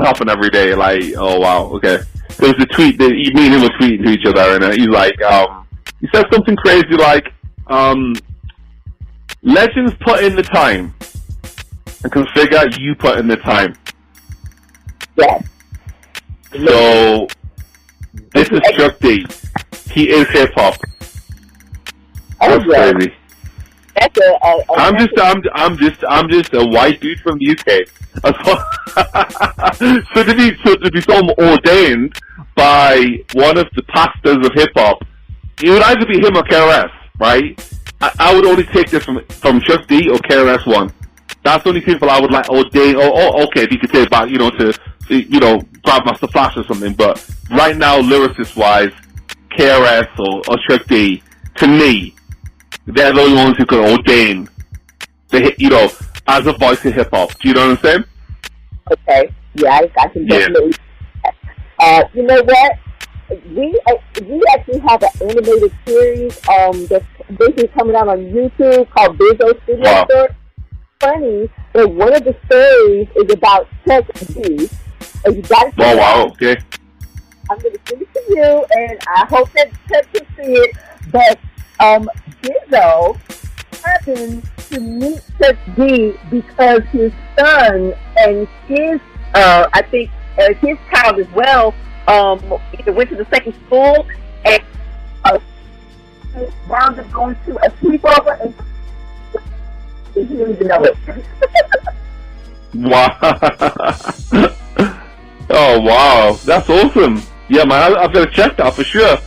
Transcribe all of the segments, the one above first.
laughing every day. Like, oh wow, okay. There was a tweet that me and him were tweeting to each other, and he's like, he said something crazy like, legends put in the time, and Configa, you put in the time. Yes. So this is Chuck D. He is hip hop. That's crazy. That's I'm just a white dude from the UK. So to be so ordained by one of the pastors of hip hop, it would either be him or KRS, right? I would only take this from Chuck D or KRS-One. That's the only people I would like ordain. Oh, okay, if you could take it back, to Grandmaster Flash or something. But right now, lyricist wise, KRS or Chuck D, to me, they're the only ones who can ordain as a voice of hip hop. Do you know what I'm saying? Okay. Yeah, I can definitely. Yeah. You know what? We actually have an animated series that's basically coming out on YouTube called Bizzo Studio Story. Funny, but one of the stories is about Chuck D. And you got to see it. Wow, okay. I'm going to send it to you, and I hope that Chuck can see it. But Bizzo happened to meet Chuck D because his son and his, I think, his child as well, either went to the same school and wound up going to a sleepover and he didn't even know it. Wow. Oh, wow. That's awesome. Yeah, man, I've got to check that for sure.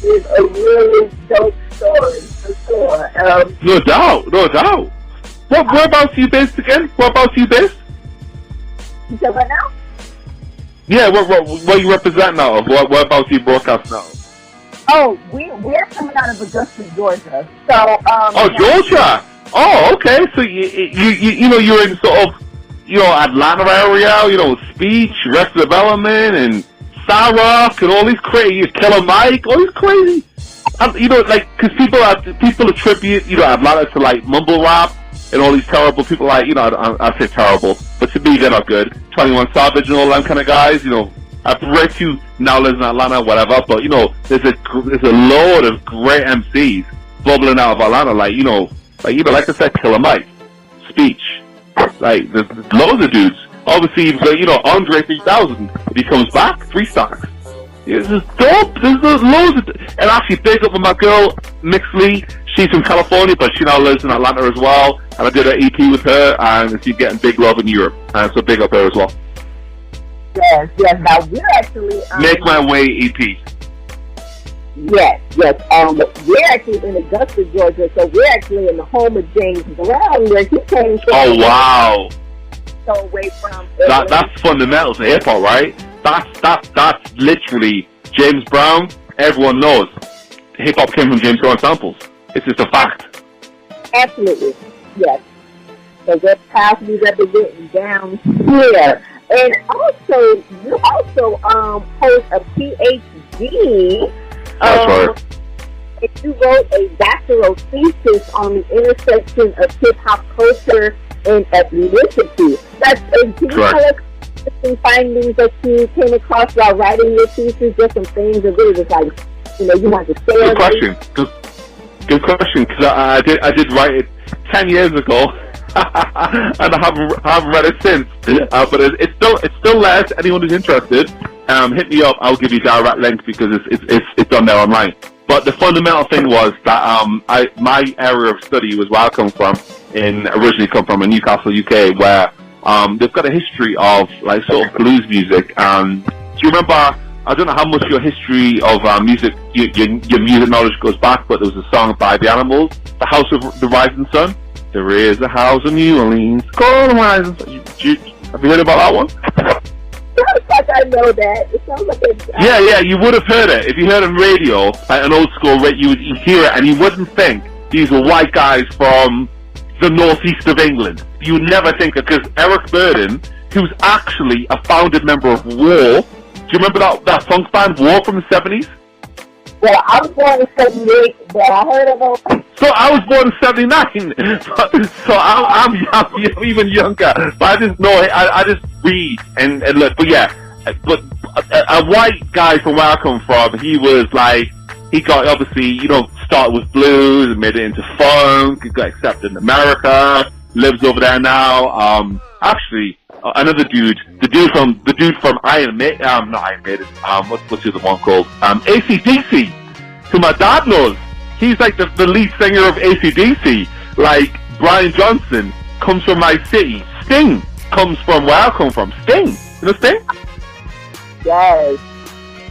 It's a really dope story, for sure. No doubt. Whereabouts are you based again? Whereabouts are you based? You said what now? Yeah, where you represent now? Whereabouts you broadcast now? Oh, we're coming out of Augusta, Georgia. So, Georgia. Oh, okay. So you're in sort of Atlanta area. Speech, Arrested Development, and Rock, and all these crazy Killer Mike, all these crazy. Because people attribute Atlanta to like mumble rap and all these terrible people. Like I say terrible, but to me they're not good. 21 Savage and all them kind of guys. I've read you now lives in Atlanta, whatever. But there's a load of great MCs bubbling out of Atlanta. Like I said, Killer Mike, Speech. Like there's loads of dudes. Obviously, you've got Andre 3000. If he comes back, 3 stocks. This is dope. There's loads of, and actually big up with my girl Mixley. She's from California, but she now lives in Atlanta as well. And I did an EP with her, and she's getting big love in Europe. And so big up her as well. Yes. Now we're actually Make My Way EP. Yes. We're actually in Augusta, Georgia, so we're actually in the home of James Brown, where he came from. Oh wow! So away from that's fundamentals of hip hop, right? That's literally James Brown. Everyone knows hip hop came from James Brown samples. It's just a fact. Absolutely, yes. So that's how we representing down here. And also, you also hold a PhD. That's right. And you wrote a doctoral thesis on the intersection of hip hop culture and ethnicity. Can you tell us some findings that you came across while writing your thesis? Just some things that really was like, you want to say. Good question. Because I did write it 10 years ago, and I haven't read it since. But it's still there. To anyone who's interested, hit me up. I'll give you a direct link because it's on there online. But the fundamental thing was that my area of study was where I originally come from in Newcastle, UK, where they've got a history of like sort of blues music. Do you remember? I don't know how much your history of music, your music knowledge goes back, but there was a song by the Animals, "The House of the Rising Sun." There is a house in New Orleans called the Rising Sun. Have you heard about that one? Sounds like I know that. It sounds like it's... Yeah, you would have heard it. If you heard it on radio, like an old school radio, you'd hear it, and you wouldn't think these were white guys from the northeast of England. You would never think it, because Eric Burdon, who's actually a founded member of War. Do you remember that funk band, War, from the 70s? Well, I was born in 78, but I heard of them. So I was born in 79. So I'm even younger. But I just know, I just read and look. But yeah, but a white guy from where I come from, he was like, he got obviously, started with blues and made it into funk. He got accepted in America, lives over there now. Actually, another dude, the dude from Iron Maiden, not Iron Maiden, what's the other one called? AC/DC, who my dad knows. He's like the lead singer of AC/DC. Like, Brian Johnson comes from my city. Sting comes from where I come from. Sting. You know Sting? Yes.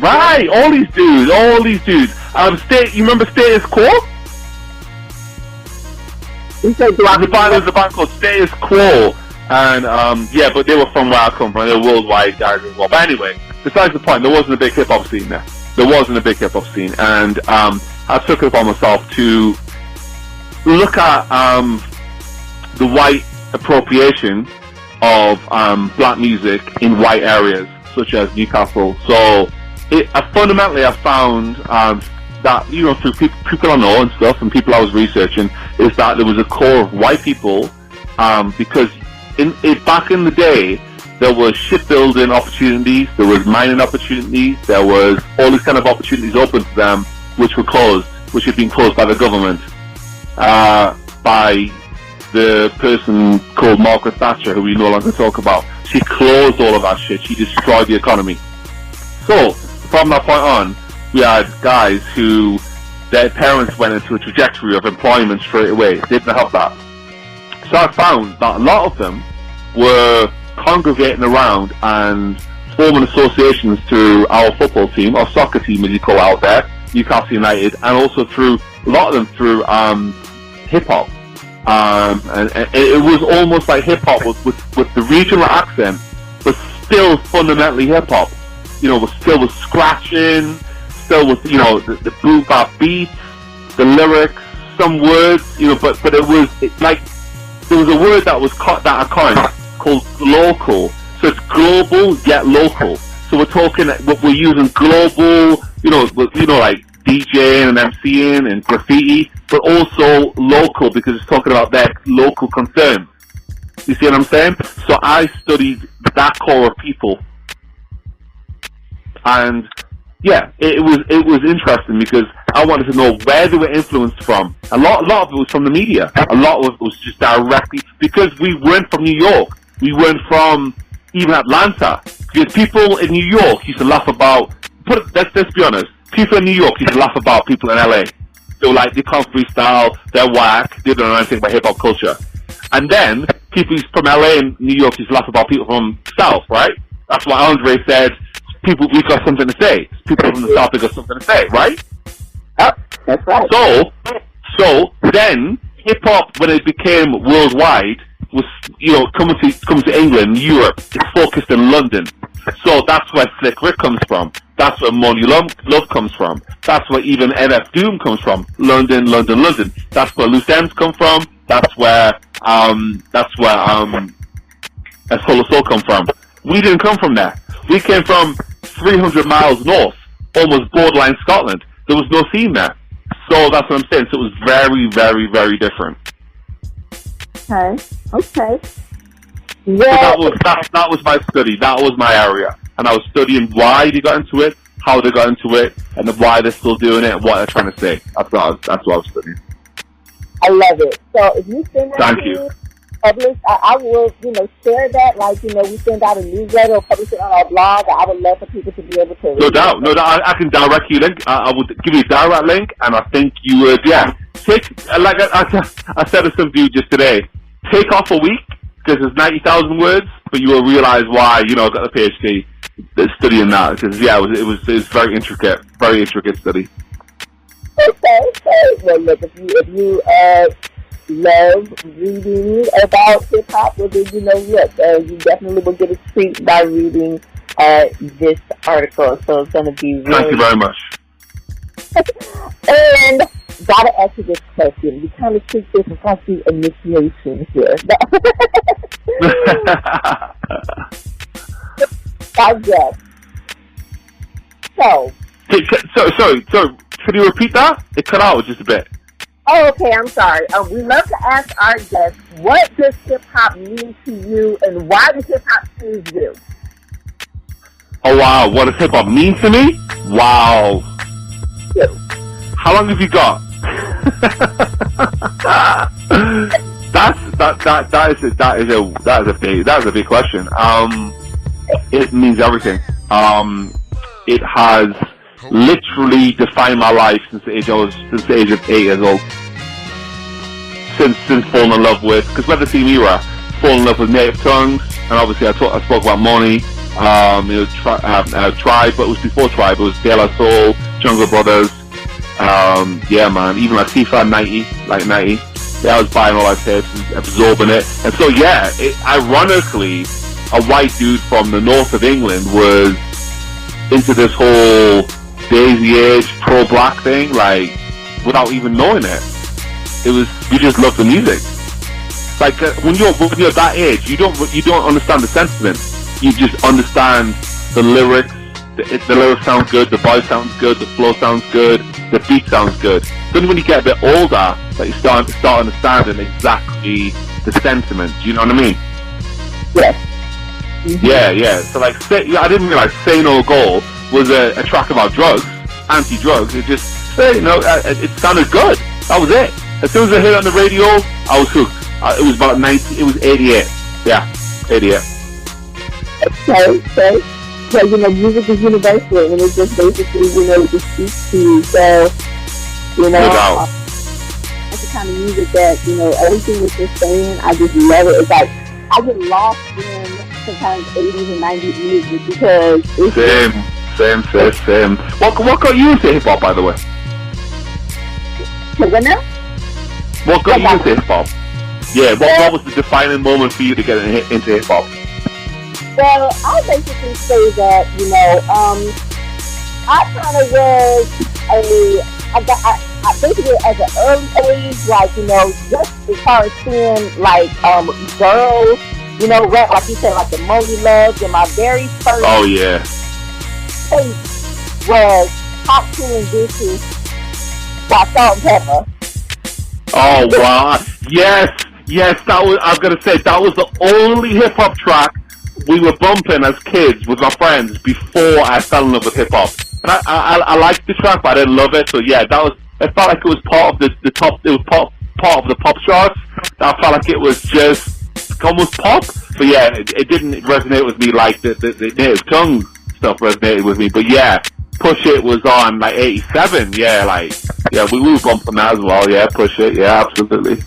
Right, all these dudes. You remember Status Quo? There's a band called Status Quo. And, but they were from where I come from. They were worldwide guys as well. But anyway, besides the point, there wasn't a big hip-hop scene there. And, I took it upon myself to look at, the white appropriation of, black music in white areas, such as Newcastle. So, fundamentally I found, that, through people I know and stuff, and people I was researching, is that there was a core of white people, because back in the day, there was shipbuilding opportunities, there was mining opportunities, there was all these kind of opportunities open to them, which had been closed by the government, by the person called Margaret Thatcher, who we no longer talk about. She closed all of that shit. She destroyed the economy. So, from that point on, we had guys who, their parents went into a trajectory of employment straight away. They didn't have that. So I found that a lot of them were congregating around and forming associations through our football team, or soccer team as you call it out there, Newcastle United, and also through, a lot of them through hip-hop. And it was almost like hip-hop with the regional accent, but still fundamentally hip-hop. Still with scratching, still with, the boom bap beats, the lyrics, some words, but there was a word that was that I coined called local. So it's global yet local. So we're using global, like DJing and MCing and graffiti, but also local because it's talking about their local concerns. You see what I'm saying? So I studied that core of people. And yeah, it was interesting because I wanted to know where they were influenced from. A lot of it was from the media. A lot of it was just directly because we weren't from New York. We weren't from even Atlanta. Because people in New York used to laugh about. Let's be honest. People in New York used to laugh about people in LA. They were like, they can't freestyle. They're whack. They don't know anything about hip hop culture. And then people from LA and New York used to laugh about people from South, right? That's why Andre said, we got something to say. People from the South, they got something to say, right? Yep, that's right. So then hip hop, when it became worldwide, was coming to England, Europe. It's focused in London. So that's where Slick Rick comes from. That's where Money Love comes from. That's where even NF Doom comes from. London. That's where Loose Ends come from. That's where Soul of Soul come from. We didn't come from there. We came from 300 miles north, almost borderline Scotland. There was no scene there. So that's what I'm saying. So it was very, very, very different. Okay. Yeah. So that was my study. That was my area. And I was studying why they got into it, how they got into it, and why they're still doing it, and what they're trying to say. That's what I was studying. I love it. So if you send that Thank to you. me, publish, I will, share that. Like, we send out a newsletter or publish it on our blog. I would love for people to be able to read No doubt. I can direct you a link. I would give you a direct link, and I think you would, take, like I said to some dude just today, take off a week, because it's 90,000 words, but you will realize why, I got the PhD studying that, because, it was very intricate study. Okay. Well, look, if you love reading about hip hop, well, then you definitely will get a treat by reading this article. So it's going to be really. Thank you very much. And gotta ask you this question. We kind of treat this as like the initiation here. I guess. So. Sorry. Could you repeat that? It cut out just a bit. Oh, okay, I'm sorry. We love to ask our guests, what does hip-hop mean to you, and why does hip-hop choose you? Oh, wow. What does hip-hop mean to me? Wow. You. How long have you got? That is a big question. It means everything. It has literally defined my life since the age of 8 years old. Since falling in love with, because we're the same era, falling in love with native tongues, and obviously I spoke about money. Tribe, but it was before Tribe. It was De La Soul, Jungle Brothers. Yeah, man. Even like FIFA 90. Yeah, I was buying all our tapes and absorbing it. And so, yeah, ironically, a white dude from the north of England was into this whole Daisy Age pro-black thing, like, without even knowing it. We just love the music. Like, when you're that age, you don't understand the sentiment. You just understand the lyrics. The lyrics sound good, the voice sounds good, the flow sounds good, the beat sounds good. Then when you get a bit older, like, you start understanding exactly the sentiment. Do you know what I mean? Yes. Mm-hmm. Yeah. So like, I didn't realize "Say No Go" was a track about drugs, anti-drugs. It just, it sounded good. That was it. As soon as I heard it on the radio, I was hooked. It was about 90. It was 88. Yeah, 88. Okay. So, music is universal, and it just basically, it just speaks to you. So, that's the kind of music that, everything that you're saying, I just love it. It's like, I get lost in sometimes 80s and 90s music because it's... Same. What got you into hip-hop, by the way? What now? What got you into hip-hop? Yeah, what was the defining moment for you to get into hip-hop? Well, I'll basically say that, I kind of was I basically at an early age, like, just as far as seeing, like, girls, rap, like you said, like the Money Loves, and my very first tape was Hot Chillin' Dishes by SLAMjamz. Oh, wow. Yes, I was going to say, that was the only hip-hop track we were bumping as kids with my friends before I fell in love with hip-hop. And I liked the track, but I didn't love it. So yeah, it felt like it was part of the top, it was part of the pop charts. I felt like it was just almost pop. But yeah, it didn't resonate with me like the native tongue stuff resonated with me. But yeah, Push It was on like 87. Yeah, we were bumping that as well. Yeah, Push It. Yeah, absolutely.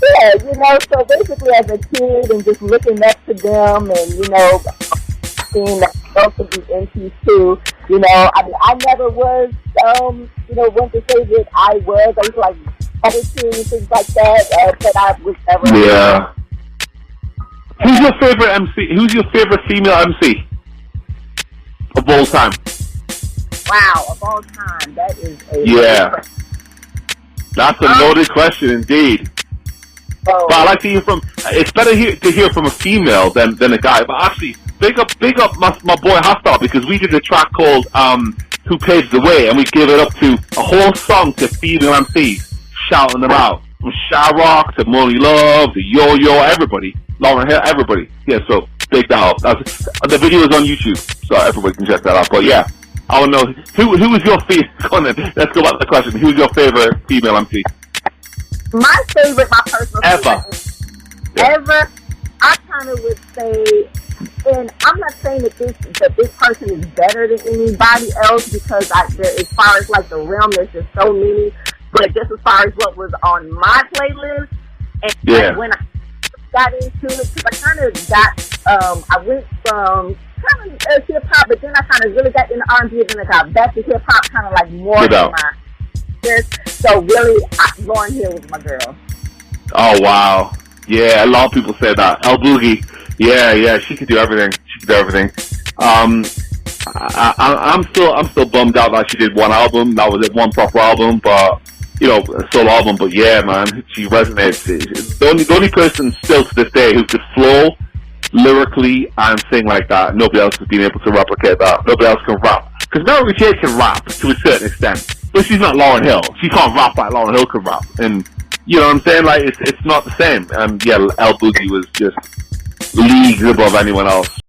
Yeah, so basically as a kid and just looking up to them and, seeing that girls could be into too, I never was, one to say that I used to like attitude and things like that, but I was never. Yeah. Who's your favorite MC? Who's your favorite female MC of all time? Wow, of all time, that is a That's a loaded question indeed. Oh. But I like to hear it's better to hear from a female than a guy. But actually, big up my boy Hostile, because we did a track called Who Paves the Way, and we gave it up to a whole song to female MCs, shouting them out. From Shyrock to Money Love to Yo-Yo, everybody. Lauren Hill, everybody. Yeah, so big that up. The video is on YouTube, so everybody can check that out. But yeah, I want to know, who is your favorite, let's go back to the question, who's your favorite female MC? My personal ever, I kind of would say, and I'm not saying that this person is better than anybody else, because as far as like the realm, there's just so many, but just as far as what was on my playlist, and when I got into it, because I kind of I went from kind of hip-hop, but then I kind of really got into R&B, and then I got back to hip-hop, kind of like more than my... So really, Lauryn Hill was my girl. Oh wow, yeah, a lot of people say that. El Boogie, yeah, she could do everything. I'm still bummed out that she did one album. That was it, one proper album, but a solo album. But yeah, man, she resonates. The only person still to this day who could flow lyrically and sing like that. Nobody else has been able to replicate that. Nobody else can rap. Because Mary J can rap to a certain extent. but she's not Lauryn Hill. She can't rap like Lauryn Hill can rap, and you know what I'm saying? Like it's not the same. And yeah, L Boogie was just leagues above anyone else.